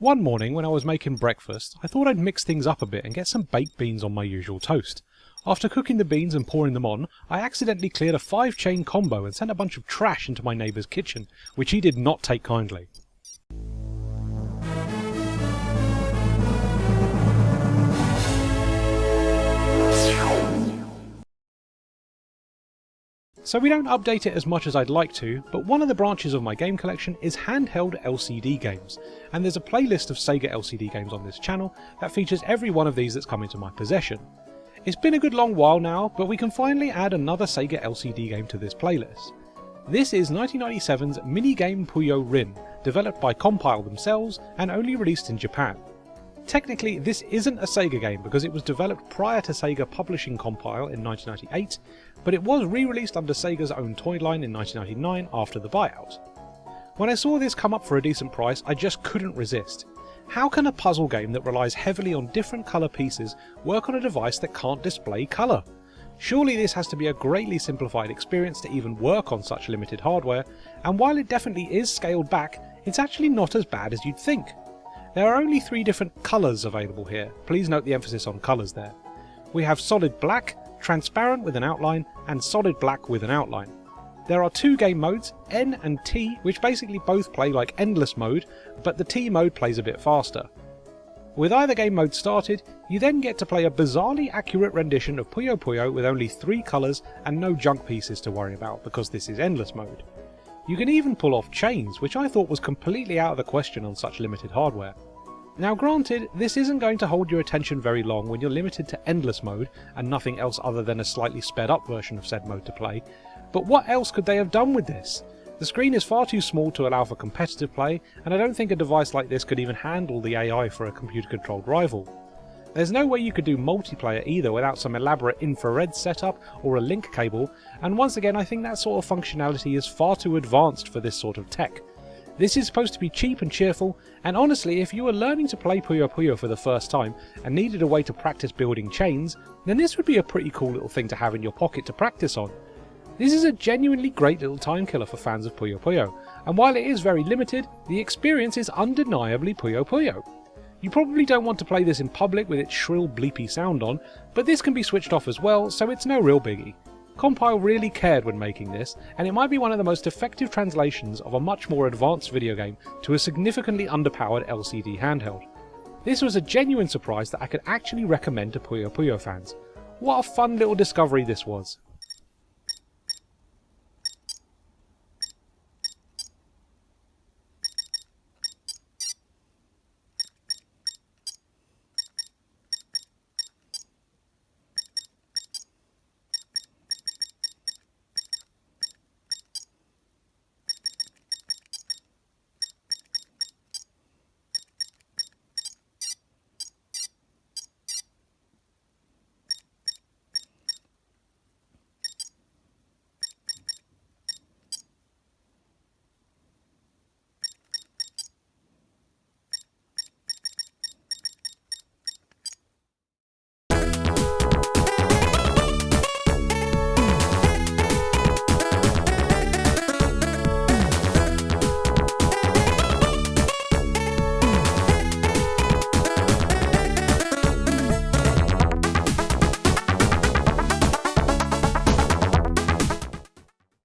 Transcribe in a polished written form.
One morning when I was making breakfast, I thought I'd mix things up a bit and get some baked beans on my usual toast. After cooking the beans and pouring them on, I accidentally cleared a 5-chain combo and sent a bunch of trash into my neighbour's kitchen, which he did not take kindly. So we don't update it as much as I'd like to, but one of the branches of my game collection is handheld LCD games, and there's a playlist of Sega LCD games on this channel that features every one of these that's come into my possession. It's been a good long while now, but we can finally add another Sega LCD game to this playlist. This is 1997's minigame Puyo Rin, developed by Compile themselves and only released in Japan. Technically, this isn't a Sega game because it was developed prior to Sega publishing Compile in 1998, but it was re-released under Sega's own toy line in 1999 after the buyout. When I saw this come up for a decent price, I just couldn't resist. How can a puzzle game that relies heavily on different colour pieces work on a device that can't display colour? Surely this has to be a greatly simplified experience to even work on such limited hardware, and while it definitely is scaled back, it's actually not as bad as you'd think. There are only 3 different colours available here, please note the emphasis on colours there. We have solid black, transparent with an outline, and solid black with an outline. There are 2 game modes, N and T, which basically both play like endless mode, but the T mode plays a bit faster. With either game mode started, you then get to play a bizarrely accurate rendition of Puyo Puyo with only 3 colours and no junk pieces to worry about because this is endless mode. You can even pull off chains, which I thought was completely out of the question on such limited hardware. Now granted, this isn't going to hold your attention very long when you're limited to endless mode and nothing else other than a slightly sped up version of said mode to play, but what else could they have done with this? The screen is far too small to allow for competitive play, and I don't think a device like this could even handle the AI for a computer controlled rival. There's no way you could do multiplayer either without some elaborate infrared setup or a link cable, and once again I think that sort of functionality is far too advanced for this sort of tech. This is supposed to be cheap and cheerful, and honestly if you were learning to play Puyo Puyo for the first time and needed a way to practice building chains, then this would be a pretty cool little thing to have in your pocket to practice on. This is a genuinely great little time killer for fans of Puyo Puyo, and while it is very limited, the experience is undeniably Puyo Puyo. You probably don't want to play this in public with its shrill bleepy sound on, but this can be switched off as well, so it's no real biggie. Compile really cared when making this, and it might be one of the most effective translations of a much more advanced video game to a significantly underpowered LCD handheld. This was a genuine surprise that I could actually recommend to Puyo Puyo fans. What a fun little discovery this was.